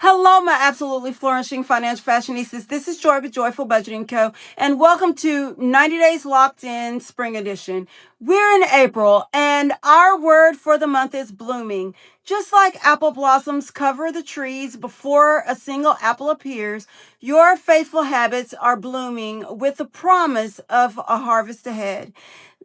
Hello, my absolutely flourishing financial fashionistas. This is Joy with Joyful Budgeting Co. And welcome to 90 Days Locked In Spring Edition. We're in April, and our word for the month is blooming. Just like apple blossoms cover the trees before a single apple appears, your faithful habits are blooming with the promise of a harvest ahead.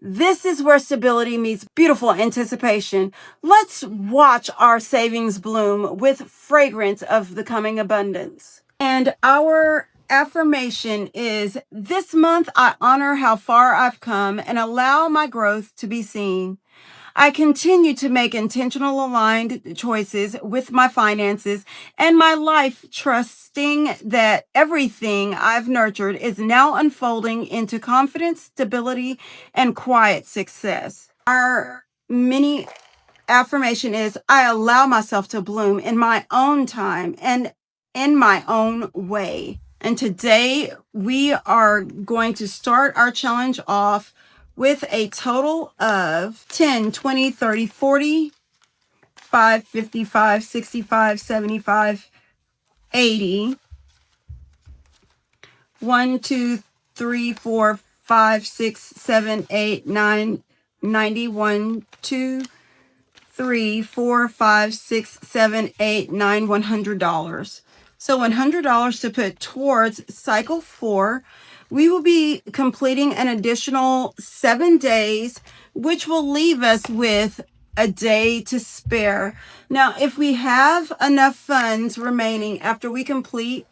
This is where stability meets beautiful anticipation. Let's watch our savings bloom with fragrance of the coming abundance. And our affirmation is, this month I honor how far I've come and allow my growth to be seen. I continue to make intentional aligned choices with my finances and my life, trusting that everything I've nurtured is now unfolding into confidence, stability, and quiet success. Our mini affirmation is, I allow myself to bloom in my own time and in my own way. And today we are going to start our challenge off with a total of 10, 20, 30, 40, 5, 55, 65, 75, 80, 1, 2, 3, 4, 5, 6, 7, 8, 9, 90, 1, 2, 3, 4, 5, 6, 7, 8, 9, $100. So $100 to put towards cycle 4. We will be completing an additional 7 days, which will leave us with a day to spare. Now, if we have enough funds remaining after we complete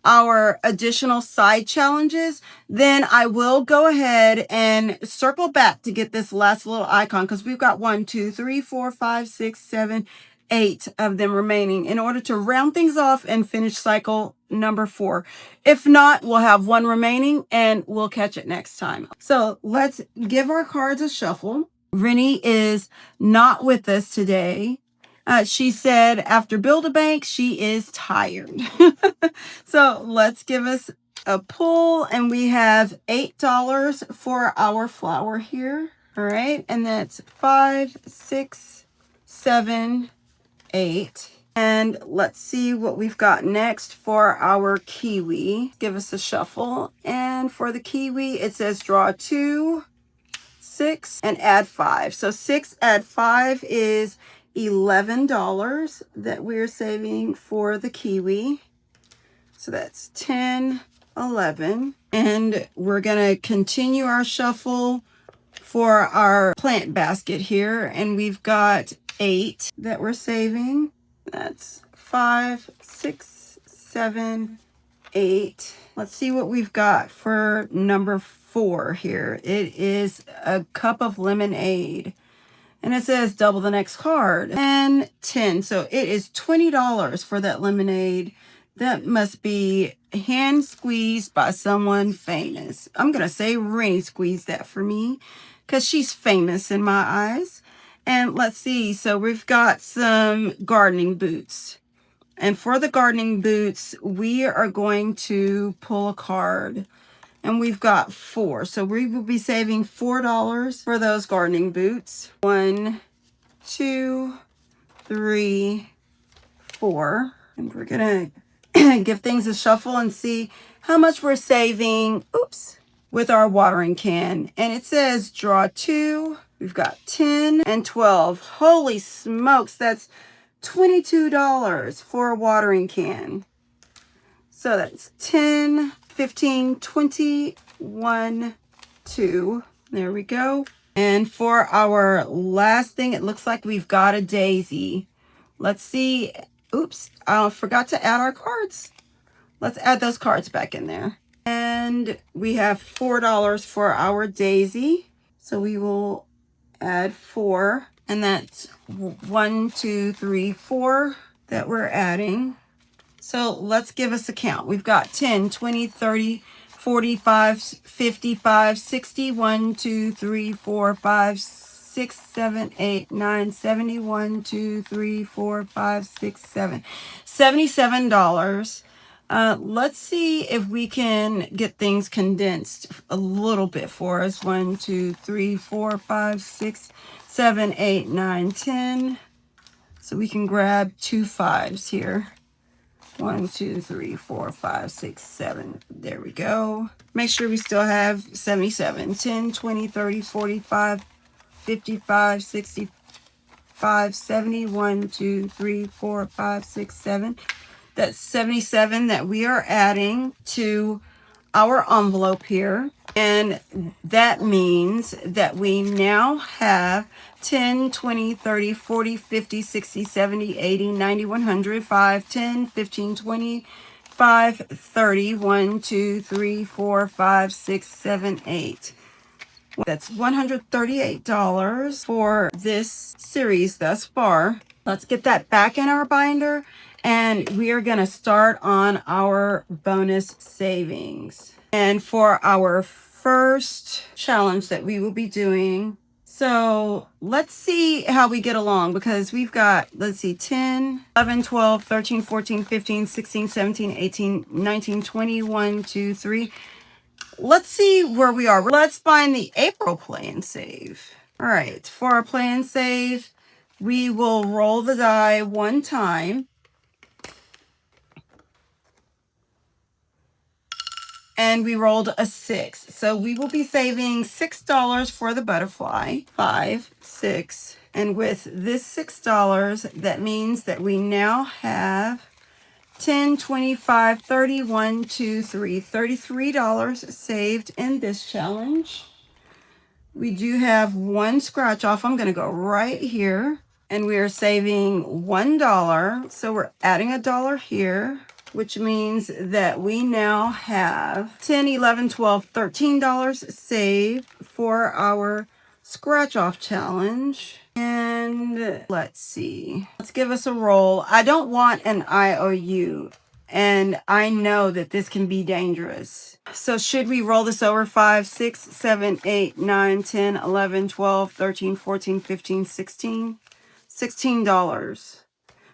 our additional side challenges, then I will go ahead and circle back to get this last little icon, because we've got 1, 2, 3, 4, 5, 6, 7, 8 of them remaining in order to round things off and finish cycle number 4. If not, we'll have 1 remaining and we'll catch it next time. So let's give our cards a shuffle. Rennie is not with us today. She said after Build-A-Bank, she is tired. So let's give us a pull, and we have $8 for our flower here. All right, and that's 5, 6, 7, 8. And let's see what we've got next for our kiwi. Give us a shuffle, and for the kiwi, it says draw 2, 6, and add 5. So 6 add 5 is $11 that we're saving for the kiwi. So that's 10, 11. And we're going to continue our shuffle for our plant basket here. And we've got 8 that we're saving. That's 5, 6, 7, 8. Let's see what we've got for number 4 here. It is a cup of lemonade. And it says double the next card. And 10. So it is $20 for that lemonade. That must be hand squeezed by someone famous. I'm going to say Rennie squeezed that for me, because she's famous in my eyes. And let's see. So we've got some gardening boots. And for the gardening boots, we are going to pull a card. And we've got 4. So we will be saving $4 for those gardening boots. 1, 2, 3, 4. And we're going to give things a shuffle and see how much we're saving. Oops. With our watering can. And it says draw 2. We've got 10 and 12. Holy smokes. That's $22 for a watering can. So that's 10, 15, 20, 1, 2. There we go. And for our last thing, it looks like we've got a daisy. Let's see. Oops, I forgot to add our cards. Let's add those cards back in there. And we have $4 for our daisy. So we will add 4. And that's 1, 2, 3, 4 that we're adding. So let's give us a count. We've got 10, 20, 30, 45, 55, 60, 1, 2, 3, 4, 5, 6, 7, 8, 9, 70, 1, 2, 3, 4, 5, 6, 7. $77. Let's see if we can get things condensed a little bit for us. 1, 2, 3, 4, 5, 6, 7, 8, 9, 10. So we can grab 2 5s here. 1, 2, 3, 4, 5, 6, 7. There we go. Make sure we still have 77. 10, 20, 30, 45, 55, 65, 70. 1, 2, 3, 4, 5, 6, 7. That's 77 that we are adding to our envelope here. And that means that we now have 10, 20, 30, 40, 50, 60, 70, 80, 90, 100, 5, 10, 15, 20, 5, 30, 1, 2, 3, 4, 5, 6, 7, 8. That's $138 for this series thus far. Let's get that back in our binder, and we are going to start on our bonus savings. And for our first challenge that we will be doing, so let's see how we get along, because we've got, let's see, 10, 11, 12, 13, 14, 15, 16, 17, 18, 19, 21, 2, 3. Let's see where we are. Let's find the April play and save. All right, for our play and save, we will roll the die one time. And we rolled a 6. So we will be saving $6 for the butterfly. 5, 6. And with this $6, that means that we now have 10, 25, 30, 1, 2, 3, $33 saved in this challenge. We do have one scratch off. I'm going to go right here. And we are saving $1. So we're adding $1 here, which means that we now have 10, 11, 12, $13 saved for our scratch off challenge. And let's see. Let's give us a roll. I don't want an IOU. And I know that this can be dangerous. So should we roll this over 5, 6, 7, 8, 9, 10, 11, 12, 13, 14, 15, 16? $16.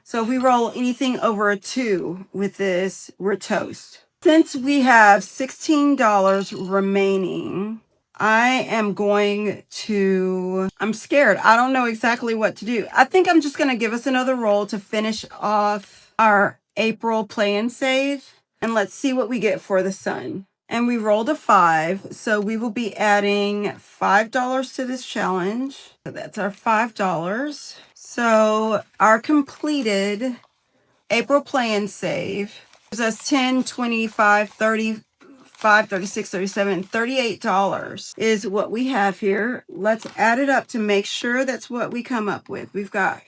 So if we roll anything over a 2 with this, we're toast. Since we have $16 remaining, I am going to, I'm scared. I don't know exactly what to do. I think I'm just going to give us another roll to finish off our April play and save. And let's see what we get for the sun. And we rolled a 5. So we will be adding $5 to this challenge. So that's our $5. So our completed April play and save gives us 10, 25, 35, 36, 37, $38 is what we have here. Let's add it up to make sure that's what we come up with. We've got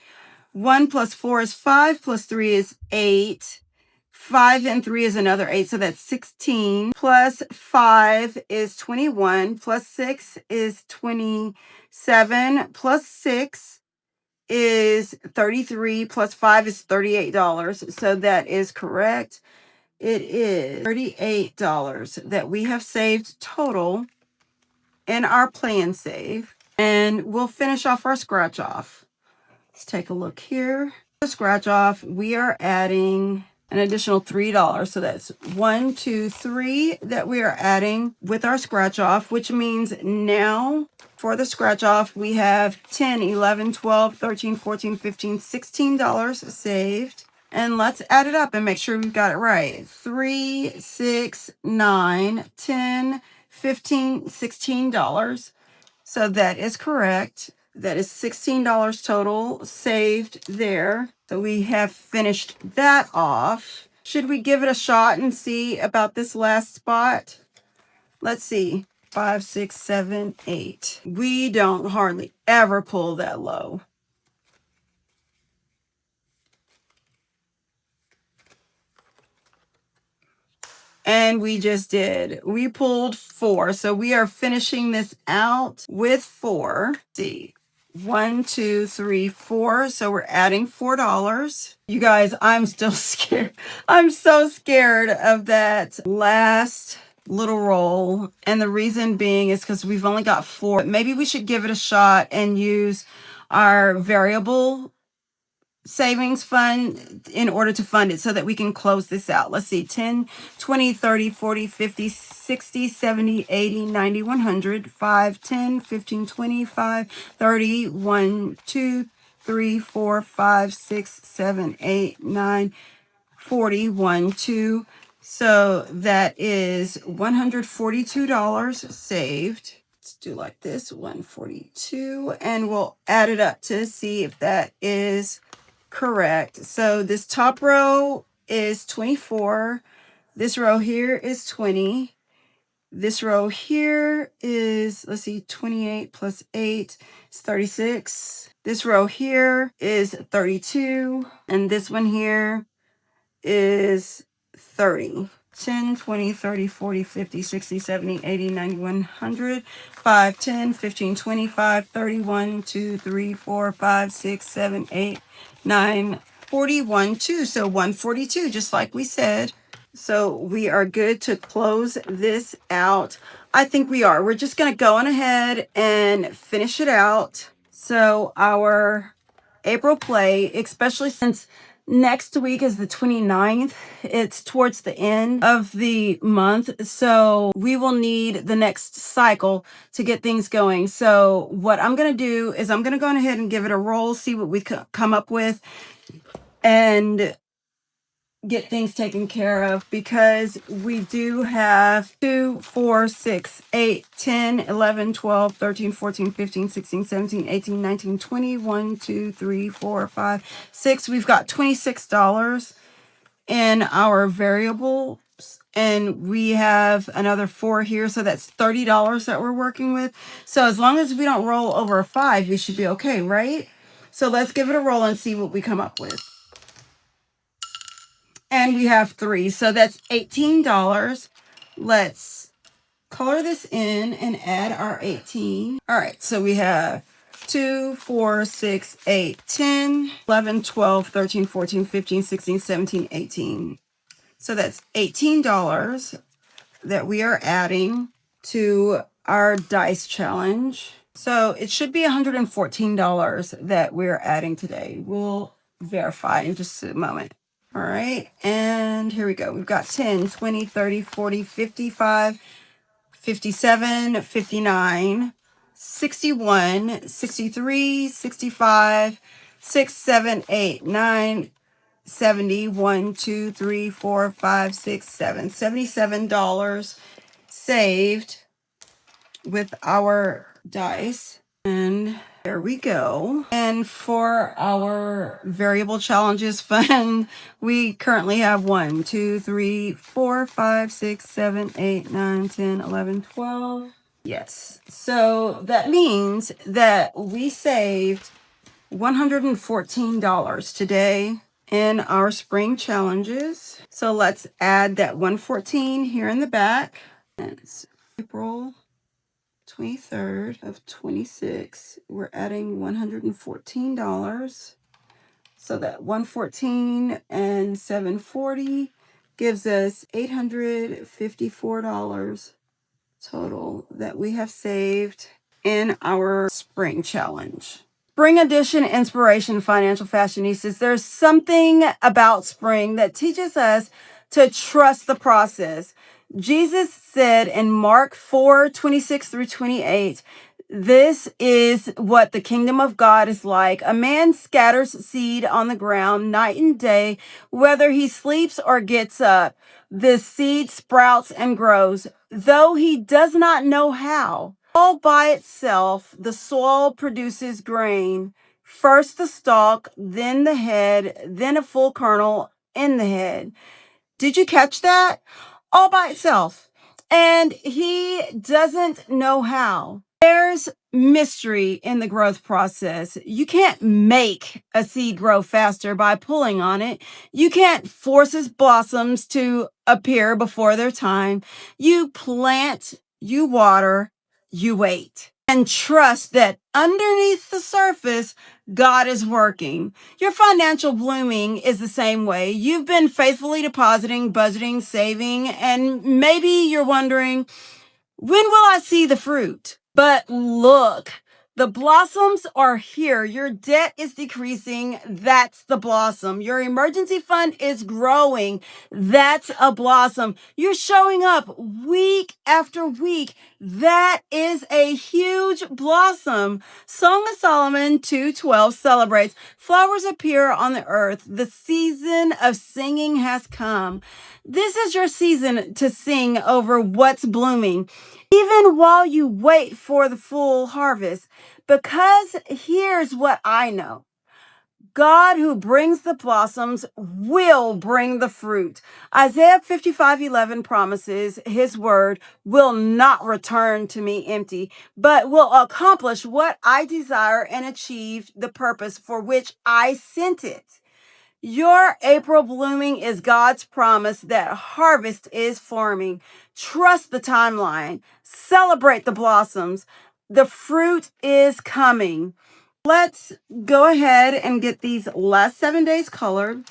1 plus 4 is 5 plus 3 is 8. 5 and 3 is another 8, so that's 16. Plus 5 is 21. Plus 6 is 27. Plus 6 is 33. Plus 5 is $38. So that is correct. It is $38 that we have saved total in our play and save. And we'll finish off our scratch off. Let's take a look here. The scratch off, we are adding an additional $3. So that's 1, 2, 3 that we are adding with our scratch off, which means now for the scratch off, we have 10, 11, 12, 13, 14, 15, $16 saved. And let's add it up and make sure we've got it right. 3, 6, 9, 10, 15, $16. So that is correct. That is $16 total saved there. So we have finished that off. Should we give it a shot and see about this last spot? Let's see. 5, 6, 7, 8. We don't hardly ever pull that low. And we just did. We pulled 4. So we are finishing this out with 4. Let's see. 1, 2, 3, 4. So we're adding $4. You guys, I'm still scared. I'm so scared of that last little roll. And the reason being is because we've only got 4. Maybe we should give it a shot and use our variable savings fund in order to fund it so that we can close this out. Let's see, 10, 20, 30, 40, 50, 60, 70, 80, 90, 100, 5, 10, 15, 25, 30, 1, 2, 3, 4, 5, 6, 7, 8, 9, 41.2. So that is $142 saved. Let's do like this, 142, and we'll add it up to see if that is correct. So this top row is 24. This row here is 20. This row here is, let's see, 28 plus 8 is 36. This row here is 32. And this one here is 30. 10, 20, 30, 40, 50, 60, 70, 80, 90, 100, 5, 10, 15, 25, 31, 2, 3, 4, 5, 6, 7, 8, 9, 41, 2. So 142, just like we said. So we are good to close this out. I think we are. We're just going to go on ahead and finish it out. So our April play, especially since next week is the 29th, it's towards the end of the month. So we will need the next cycle to get things going. So what I'm going to do is I'm going to go on ahead and give it a roll, see what we come up with, and get things taken care of, because we do have 2, 4, 6, 8, 10, 11, 12, 13, 14, 15, 16, 17, 18, 19, 20, 1, 2, 3, 4, 5, 6. We've got $26 in our variables, and we have another 4 here. So that's $30 that we're working with. So as long as we don't roll over a 5, we should be okay, right? So let's give it a roll and see what we come up with. And we have 3, so that's $18. Let's color this in and add our 18. All right, so we have 2, 4, 6, 8, 10, 11, 12, 13, 14, 15, 16, 17, 18. So that's $18 that we are adding to our dice challenge. So it should be $114 that we're adding today. We'll verify in just a moment. All right, and here we go. We've got 10, 20, 30, 40, 55, 57, 59, 61, 63, 65, 6, 7, 8, 9, 70, 1, 2, 3, 4, 5, 6, 7, $77 saved with our dice. And there we go. And for our variable challenges fund, we currently have 1, 2, 3, 4, 5, 6, 7, 8, 9, 10, 11, 12. Yes. So that means that we saved $114 today in our spring challenges. So let's add that 114 here in the back. And it's April 23rd of 26. We're adding $114. So that 114 and 740 gives us $854 total that we have saved in our spring challenge. Spring Edition Inspiration Financial Fashionistas. There's something about spring that teaches us to trust the process. Jesus said in Mark 4:26 through 28, this is what the kingdom of God is like. A man scatters seed on the ground night and day, whether he sleeps or gets up. The seed sprouts and grows, though he does not know how. All by itself, the soil produces grain. First the stalk, then the head, then a full kernel in the head. Did you catch that? All by itself. And he doesn't know how. There's mystery in the growth process. You can't make a seed grow faster by pulling on it. You can't force its blossoms to appear before their time. You plant, you water, you wait, and trust that underneath the surface, God is working. Your financial blooming is the same way. You've been faithfully depositing, budgeting, saving, and maybe you're wondering, when will I see the fruit? But look, the blossoms are here. Your debt is decreasing. That's the blossom. Your emergency fund is growing. That's a blossom. You're showing up week after week. That is a huge blossom. Song of Solomon 2:12 celebrates flowers appear on the earth. The season of singing has come. This is your season to sing over what's blooming, even while you wait for the full harvest. Because here's what I know. God who brings the blossoms will bring the fruit. Isaiah 55:11 promises his word will not return to me empty, but will accomplish what I desire and achieve the purpose for which I sent it. Your April blooming is God's promise that harvest is forming. Trust the timeline. Celebrate the blossoms. The fruit is coming. Let's go ahead and get these last 7 days colored,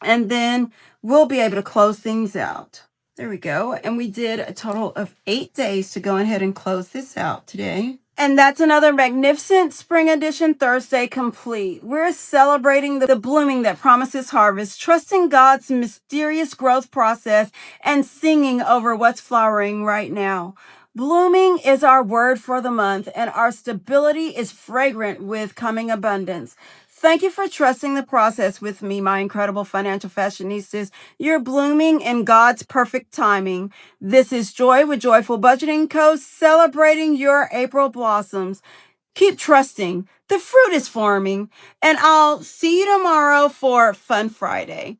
and then we'll be able to close things out. There we go. And we did a total of 8 days to go ahead and close this out today. And that's another magnificent Spring Edition Thursday complete. We're celebrating the blooming that promises harvest, trusting God's mysterious growth process, and singing over what's flowering right now. Blooming is our word for the month, and our stability is fragrant with coming abundance. Thank you for trusting the process with me, my incredible financial fashionistas. You're blooming in God's perfect timing. This is Joy with Joyful Budgeting Co. celebrating your April blossoms. Keep trusting. The fruit is forming, and I'll see you tomorrow for Fun Friday.